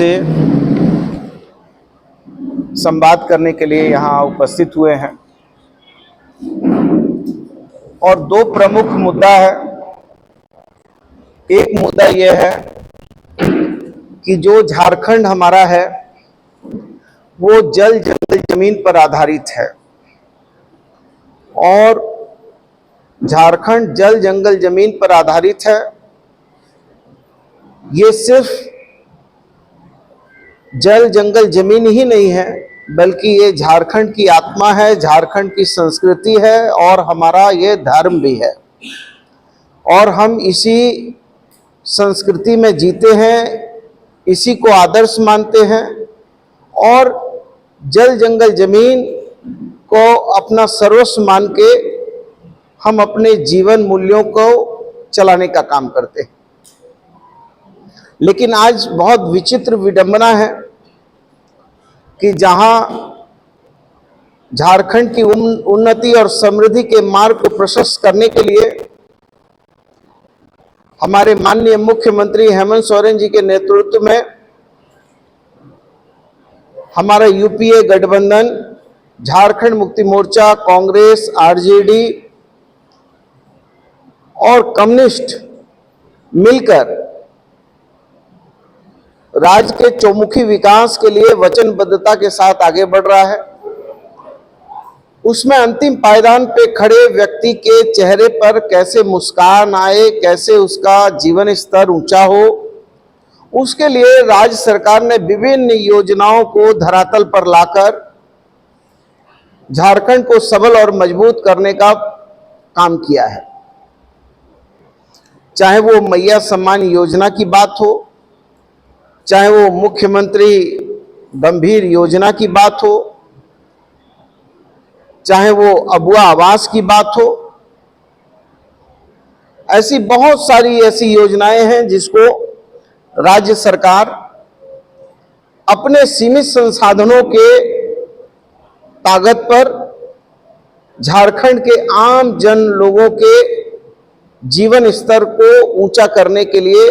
से संवाद करने के लिए यहाँ उपस्थित हुए हैं और दो प्रमुख मुद्दा है। एक मुद्दा यह है कि जो झारखंड हमारा है वो जल जंगल जमीन पर आधारित है और झारखंड जल जंगल जमीन पर आधारित है। ये सिर्फ जल जंगल जमीन ही नहीं है बल्कि ये झारखंड की आत्मा है, झारखंड की संस्कृति है और हमारा ये धर्म भी है और हम इसी संस्कृति में जीते हैं, इसी को आदर्श मानते हैं और जल जंगल जमीन को अपना सर्वस्व मान के हम अपने जीवन मूल्यों को चलाने का काम करते हैं। लेकिन आज बहुत विचित्र विडंबना है कि जहां झारखंड की उन्नति और समृद्धि के मार्ग को प्रशस्त करने के लिए हमारे माननीय मुख्यमंत्री हेमंत सोरेन जी के नेतृत्व में हमारा यूपीए गठबंधन, झारखंड मुक्ति मोर्चा, कांग्रेस, आरजेडी और कम्युनिस्ट मिलकर राज्य के चौमुखी विकास के लिए वचनबद्धता के साथ आगे बढ़ रहा है। उसमें अंतिम पायदान पे खड़े व्यक्ति के चेहरे पर कैसे मुस्कान आए, कैसे उसका जीवन स्तर ऊंचा हो, उसके लिए राज्य सरकार ने विभिन्न योजनाओं को धरातल पर लाकर झारखंड को सबल और मजबूत करने का काम किया है। चाहे वो मैया सम्मान योजना की बात हो, चाहे वो मुख्यमंत्री गंभीर योजना की बात हो, चाहे वो अबुआ आवास की बात हो, ऐसी बहुत सारी ऐसी योजनाएं हैं जिसको राज्य सरकार अपने सीमित संसाधनों के ताकत पर झारखंड के आम जन लोगों के जीवन स्तर को ऊंचा करने के लिए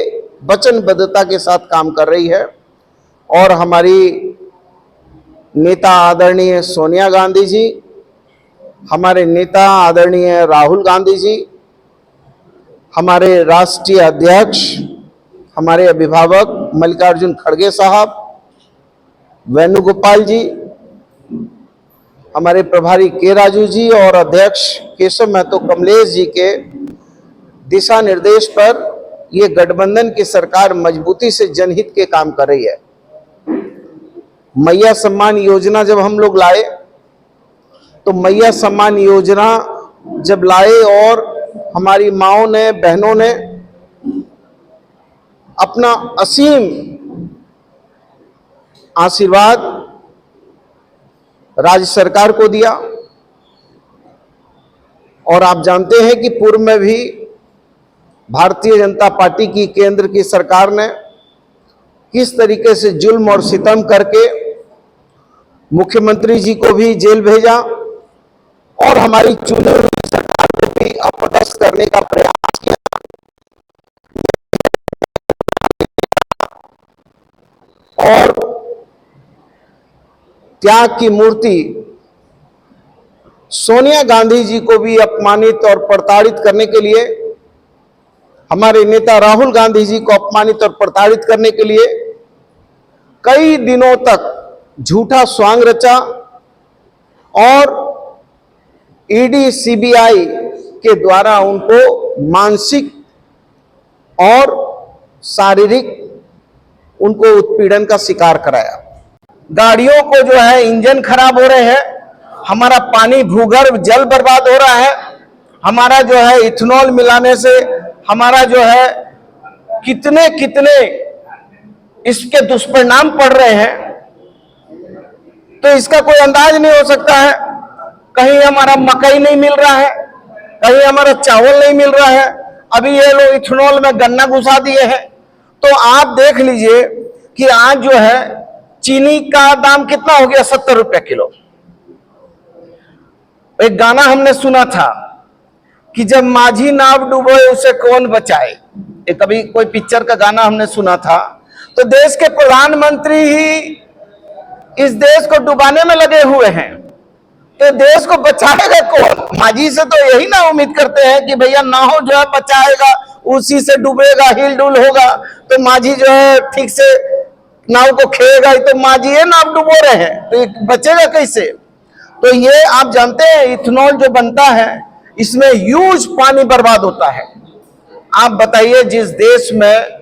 वचनबद्धता के साथ काम कर रही है। और हमारी नेता आदरणीय सोनिया गांधी जी, हमारे नेता आदरणीय राहुल गांधी जी, हमारे राष्ट्रीय अध्यक्ष, हमारे अभिभावक मल्लिकार्जुन खड़गे साहब, वेणुगोपाल जी, हमारे प्रभारी के राजू जी और अध्यक्ष केशव महतो कमलेश जी के दिशा निर्देश पर ये गठबंधन की सरकार मजबूती से जनहित के काम कर रही है। मैया सम्मान योजना जब हम लोग लाए तो मैया सम्मान योजना जब लाए और हमारी माओं ने, बहनों ने अपना असीम आशीर्वाद राज्य सरकार को दिया। और आप जानते हैं कि पूर्व में भी भारतीय जनता पार्टी की केंद्र की सरकार ने किस तरीके से जुल्म और सितम करके मुख्यमंत्री जी को भी जेल भेजा और हमारी चुनी हुई सरकार को भी अपदस्थ करने का प्रयास किया। और त्याग की मूर्ति सोनिया गांधी जी को भी अपमानित और प्रताड़ित करने के लिए, हमारे नेता राहुल गांधी जी को अपमानित और प्रताड़ित करने के लिए कई दिनों तक झूठा स्वांग रचा और ईडी, सीबीआई के द्वारा उनको मानसिक और शारीरिक उनको उत्पीड़न का शिकार कराया। गाड़ियों को जो है इंजन खराब हो रहे हैं, हमारा पानी भूगर्भ जल बर्बाद हो रहा है, हमारा जो है इथेनॉल मिलाने से हमारा जो है कितने कितने इसके दुष्परिणाम पड़ रहे हैं, तो इसका कोई अंदाज नहीं हो सकता है। कहीं हमारा मकई नहीं मिल रहा है, कहीं हमारा चावल नहीं मिल रहा है, अभी ये लोग इथेनॉल में गन्ना घुसा दिए हैं। तो आप देख लीजिए कि आज जो है चीनी का दाम कितना हो गया, 70 रुपए किलो। एक गाना हमने सुना था कि जब माझी नाव डूबे उसे कौन बचाए, एक कभी कोई पिक्चर का गाना हमने सुना था। तो देश के प्रधानमंत्री ही इस देश को डुबाने में लगे हुए हैं, तो देश को बचाएगा कौन? मांझी से तो यही ना उम्मीद करते हैं कि भैया नाव जो है बचाएगा, उसी से डूबेगा, हिल डुल होगा, तो मांझी जो है ठीक से नाव को खेएगा ही, तो मांझी है नाव डुबो रहे हैं, तो ये बचेगा कैसे? तो ये आप जानते हैं इथेनॉल जो बनता है इसमें ह्यूज पानी बर्बाद होता है। आप बताइए, जिस देश में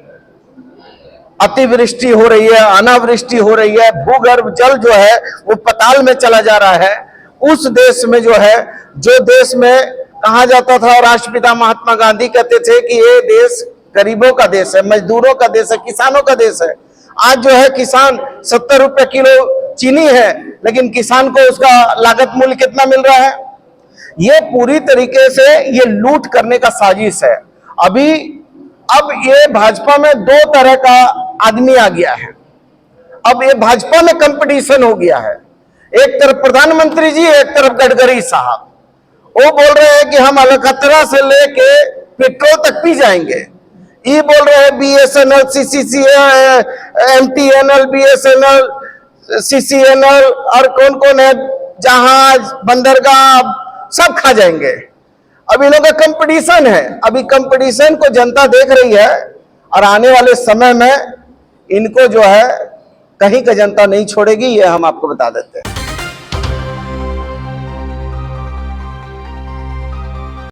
अतिवृष्टि हो रही है, अनावृष्टि हो रही है, भूगर्भ जल जो है वो पाताल में चला जा रहा है, उस देश में जो है, जो देश में कहा जाता था, राष्ट्रपिता महात्मा गांधी कहते थे कि ये देश गरीबों का देश है, मजदूरों का देश है, किसानों का देश है। आज जो है किसान 70 रुपए किलो चीनी है, लेकिन किसान को उसका लागत मूल्य कितना मिल रहा है? ये पूरी तरीके से ये लूट करने का साजिश है। अब ये भाजपा में दो तरह का आदमी आ गया है। अब ये भाजपा में कंपटीशन हो गया है, एक तरफ प्रधानमंत्री जी, एक तरफ गडकरी साहब। वो बोल रहे हैं कि हम अलकतरा से लेके पेट्रोल तक पी जाएंगे। ये बोल रहे हैं BSNL, CCCL, MTNL, BSNL, CCNL और कौन कौन है, जहाज, बंदरगाह, सब खा जाएंगे। अब इन लोगों का कंपटीशन है। अभी कंपटीशन को जनता देख रही है और आने वाले समय में इनको जो है कहीं का जनता नहीं छोड़ेगी, ये हम आपको बता देते हैं।